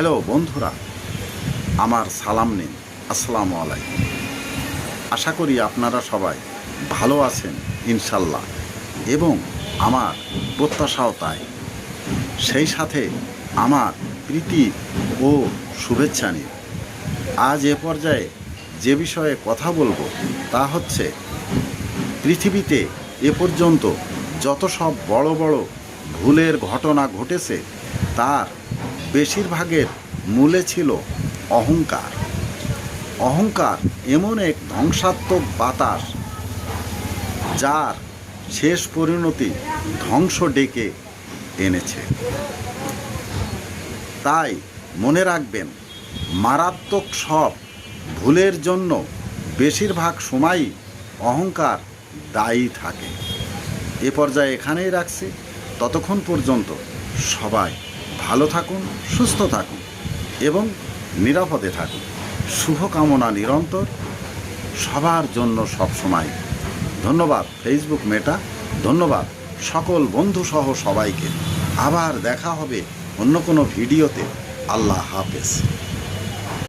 Hello বন্ধুরা, আমার সালাম নিন। আসসালামু আলাইকুম। আশা করি আপনারা সবাই ভালো আছেন ইনশাল্লাহ, এবং আমার প্রত্যাশাও তাই। সেই সাথে আমার প্রীতি ও শুভেচ্ছা নিন। আজ এ পর্যায়ে যে বিষয়ে কথা বলবো তা হচ্ছে, পৃথিবীতে এ পর্যন্ত যত সব বড় বড় ভুলের ঘটনা ঘটেছে তার বেশিরভাগের মূলে ছিল অহংকার। অহংকার এমন এক ধ্বংসাত্মক বাতাস, যার শেষ পরিণতি ধ্বংস ডেকে এনেছে। তাই মনে রাখবেন, মারাত্মক সব ভুলের জন্য বেশিরভাগ সময়ই অহংকার দায়ী থাকে। এ পর্যায়ে এখানেই রাখছি। ততক্ষণ পর্যন্ত সবাই ভালো থাকুন, সুস্থ থাকুন এবং নিরাপদে থাকুন। শুভকামনা নিরন্তর সবার জন্য সবসময়। ধন্যবাদ ফেসবুক মেটা, ধন্যবাদ সকল বন্ধুসহ সবাইকে। আবার দেখা হবে অন্য কোনো ভিডিওতে। আল্লাহ হাফেজ।